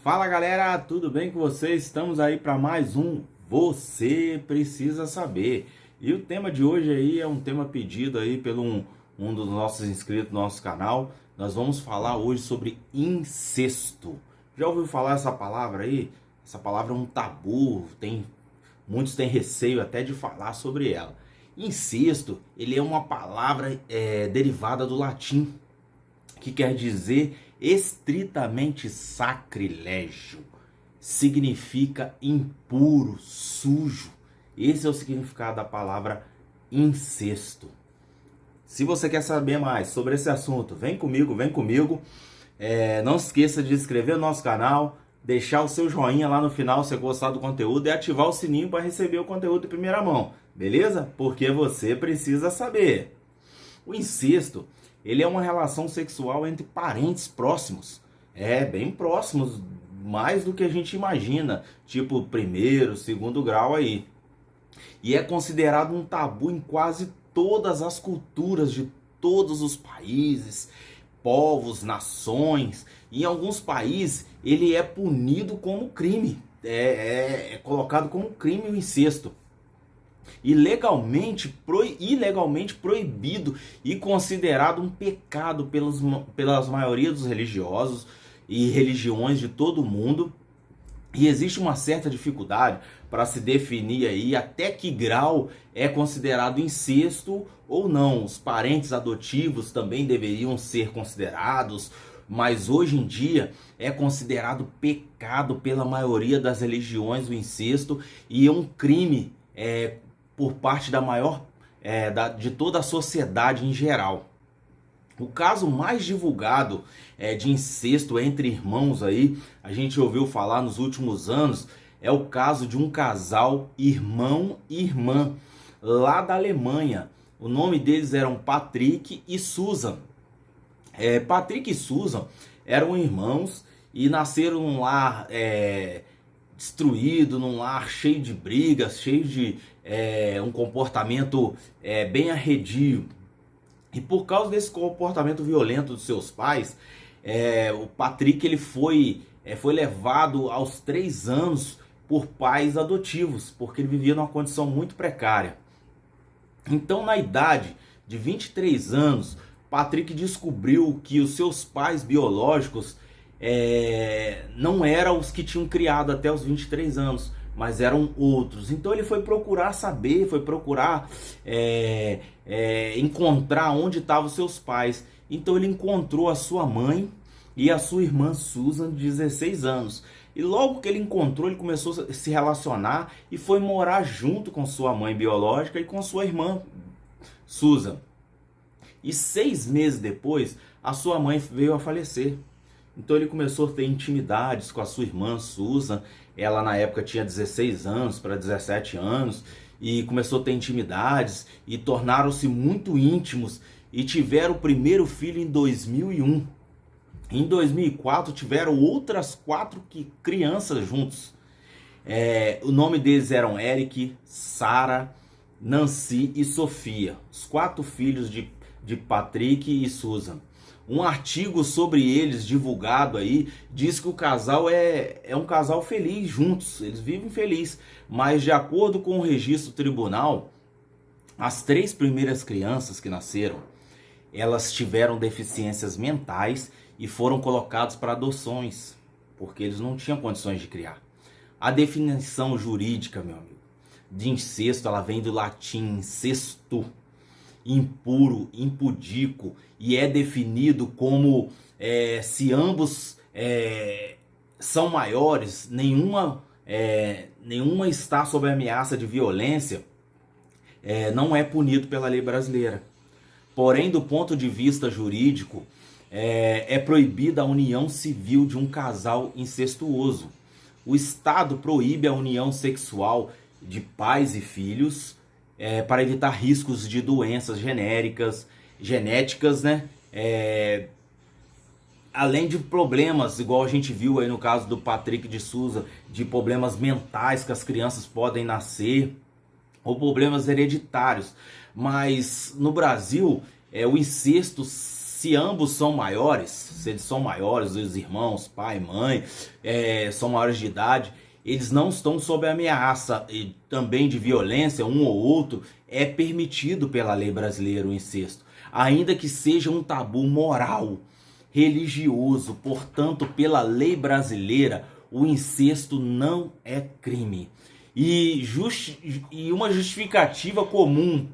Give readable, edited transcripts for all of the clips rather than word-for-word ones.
Fala galera, tudo bem com vocês? Estamos aí para mais um Você Precisa Saber. E o tema de hoje aí é um tema pedido aí pelo um dos nossos inscritos do nosso canal. Nós vamos falar hoje sobre incesto. Já ouviu falar essa palavra aí? Essa palavra é um tabu, muitos têm receio até de falar sobre ela. Incesto, ele é uma palavra derivada do latim, que quer dizer estritamente sacrilégio. Significa impuro, sujo. Esse é o significado da palavra incesto. Se você quer saber mais sobre esse assunto, vem comigo, vem comigo. Não se esqueça de se inscrever no nosso canal, deixar o seu joinha lá no final se você gostar do conteúdo e ativar o sininho para receber o conteúdo em primeira mão, beleza? Porque você precisa saber. O incesto, ele é uma relação sexual entre parentes próximos. Bem próximos, mais do que a gente imagina. Tipo, primeiro, segundo grau aí. E é considerado um tabu em quase todas as culturas de todos os países, povos, nações. Em alguns países, ele é punido como crime. É colocado como crime o incesto. Ilegalmente proibido e considerado um pecado pelas maioria dos religiosos e religiões de todo o mundo. E existe uma certa dificuldade para se definir aí até que grau é considerado incesto ou não. Os parentes adotivos também deveriam ser considerados, mas hoje em dia é considerado pecado pela maioria das religiões o incesto e é um crime por parte de toda a sociedade em geral. O caso mais divulgado de incesto entre irmãos aí, a gente ouviu falar nos últimos anos, é o caso de um casal irmão e irmã, lá da Alemanha. O nome deles eram Patrick e Susan. Patrick e Susan eram irmãos e nasceram num lar destruído, num lar cheio de brigas, cheio de um comportamento bem arredio. E por causa desse comportamento violento dos seus pais, o Patrick ele foi levado aos 3 anos por pais adotivos, porque ele vivia numa condição muito precária. Então, na idade de 23 anos, Patrick descobriu que os seus pais biológicos não eram os que tinham criado até os 23 anos, mas eram outros. Então ele foi procurar saber, foi procurar encontrar onde estavam os seus pais. Então ele encontrou a sua mãe e a sua irmã Susan, de 16 anos. E logo que ele encontrou, ele começou a se relacionar e foi morar junto com sua mãe biológica e com sua irmã Susan. E 6 meses depois, a sua mãe veio a falecer. Então ele começou a ter intimidades com a sua irmã Susan. Ela na época tinha 16 anos para 17 anos. E começou a ter intimidades e tornaram-se muito íntimos. E tiveram o primeiro filho em 2001. Em 2004 tiveram outras 4 crianças juntos. O nome deles eram Eric, Sarah, Nancy e Sofia. Os 4 filhos de Patrick e Susan. Um artigo sobre eles divulgado aí diz que o casal é um casal feliz juntos, eles vivem felizes. Mas de acordo com o registro tribunal, as 3 primeiras crianças que nasceram, elas tiveram deficiências mentais e foram colocados para adoções, porque eles não tinham condições de criar. A definição jurídica, meu amigo, de incesto, ela vem do latim incesto, impuro, impudico, e é definido como se ambos são maiores, nenhuma está sob ameaça de violência, não é punido pela lei brasileira. Porém, do ponto de vista jurídico, é proibida a união civil de um casal incestuoso. O Estado proíbe a união sexual de pais e filhos para evitar riscos de doenças genéticas, né? Além de problemas, igual a gente viu aí no caso do Patrick de Souza, de problemas mentais que as crianças podem nascer, ou problemas hereditários. Mas no Brasil, o incesto se ambos são maiores, se eles são maiores, os irmãos, pai, mãe, são maiores de idade, eles não estão sob ameaça e também de violência, um ou outro, é permitido pela lei brasileira o incesto, ainda que seja um tabu moral, religioso. Portanto, pela lei brasileira, o incesto não é crime. E uma justificativa comum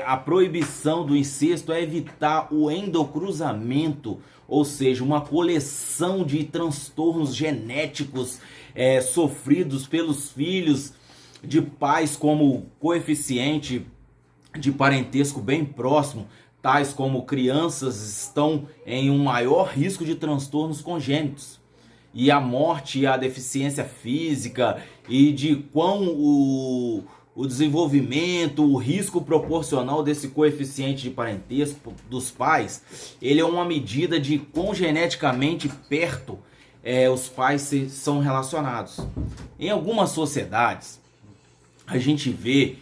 a proibição do incesto é evitar o endocruzamento, ou seja, uma coleção de transtornos genéticos sofridos pelos filhos de pais como coeficiente de parentesco bem próximo, tais como crianças estão em um maior risco de transtornos congênitos. E a morte e a deficiência física e de quão o desenvolvimento, o risco proporcional desse coeficiente de parentesco dos pais, ele é uma medida de quão geneticamente perto os pais são relacionados. Em algumas sociedades, a gente vê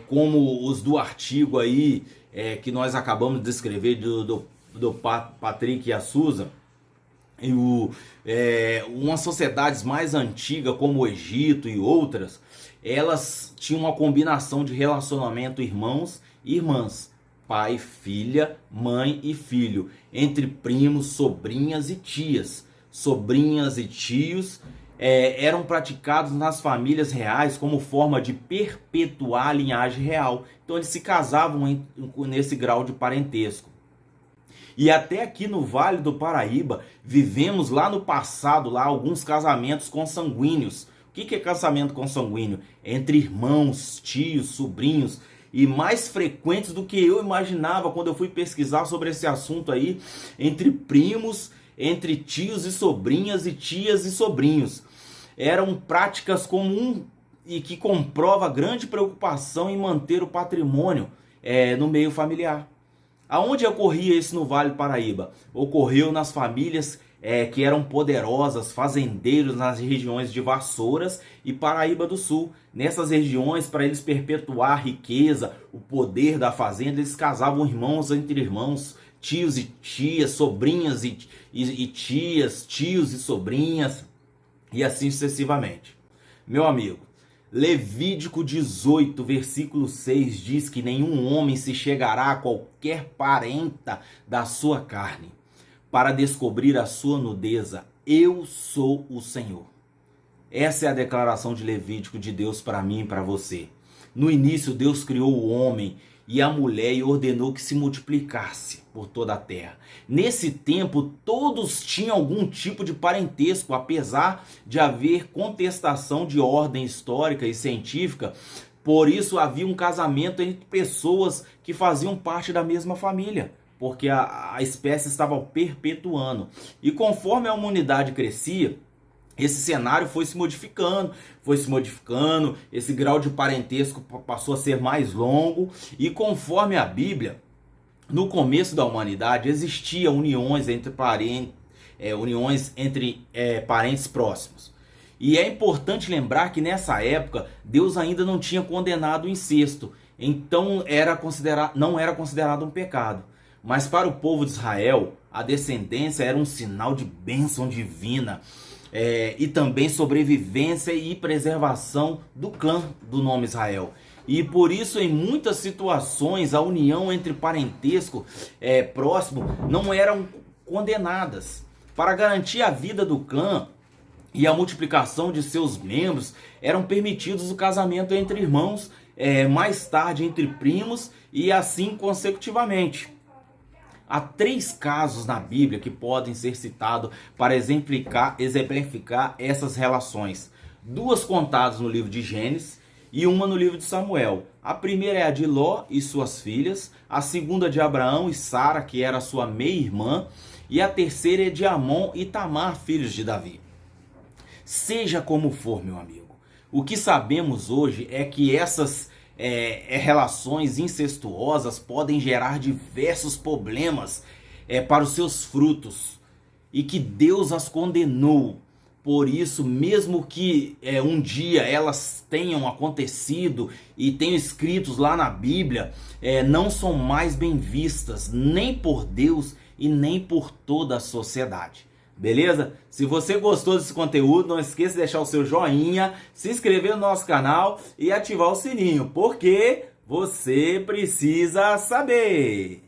como os do artigo aí que nós acabamos de descrever do Patrick e a Susan, umas sociedades mais antigas como o Egito e outras, elas tinham uma combinação de relacionamento irmãos e irmãs, pai, filha, mãe e filho, entre primos, sobrinhas e tias. Sobrinhas e tios eram praticados nas famílias reais como forma de perpetuar a linhagem real. Então eles se casavam nesse grau de parentesco. E até aqui no Vale do Paraíba, vivemos lá no passado alguns casamentos consanguíneos. O que é casamento consanguíneo? Entre irmãos, tios, sobrinhos, e mais frequentes do que eu imaginava quando eu fui pesquisar sobre esse assunto aí, entre primos, entre tios e sobrinhas e tias e sobrinhos. Eram práticas comuns e que comprova grande preocupação em manter o patrimônio no meio familiar. Aonde ocorria isso no Vale do Paraíba? Ocorreu nas famílias que eram poderosas, fazendeiros nas regiões de Vassouras e Paraíba do Sul. Nessas regiões, para eles perpetuar a riqueza, o poder da fazenda, eles casavam irmãos entre irmãos, tios e tias, sobrinhas e tias, tios e sobrinhas, e assim sucessivamente. Meu amigo, Levítico 18, versículo 6 diz que nenhum homem se chegará a qualquer parenta da sua carne para descobrir a sua nudeza. Eu sou o Senhor. Essa é a declaração de Levítico de Deus para mim e para você. No início, Deus criou o homem e a mulher e ordenou que se multiplicasse por toda a terra. Nesse tempo, todos tinham algum tipo de parentesco, apesar de haver contestação de ordem histórica e científica. Por isso havia um casamento entre pessoas que faziam parte da mesma família, porque a espécie estava perpetuando. E conforme a humanidade crescia, esse cenário foi se modificando, esse grau de parentesco passou a ser mais longo, e conforme a Bíblia, no começo da humanidade existia uniões entre parentes próximos. E é importante lembrar que nessa época Deus ainda não tinha condenado o incesto, então não era considerado um pecado. Mas para o povo de Israel, a descendência era um sinal de bênção divina. E também sobrevivência e preservação do clã do nome Israel. E por isso, em muitas situações, a união entre parentesco próximo não eram condenadas. Para garantir a vida do clã e a multiplicação de seus membros, eram permitidos o casamento entre irmãos, mais tarde entre primos e assim consecutivamente. Há 3 casos na Bíblia que podem ser citados para exemplificar essas relações. 2 contadas no livro de Gênesis e uma no livro de Samuel. A primeira é a de Ló e suas filhas, a segunda de Abraão e Sara, que era sua meia-irmã, e a terceira é de Amon e Tamar, filhos de Davi. Seja como for, meu amigo, o que sabemos hoje é que essas relações incestuosas podem gerar diversos problemas para os seus frutos, e que Deus as condenou Por isso, mesmo que um dia elas tenham acontecido e tenham escritos lá na Bíblia, não são mais bem vistas nem por Deus e nem por toda a sociedade. Beleza? Se você gostou desse conteúdo, não esqueça de deixar o seu joinha, se inscrever no nosso canal e ativar o sininho, porque você precisa saber.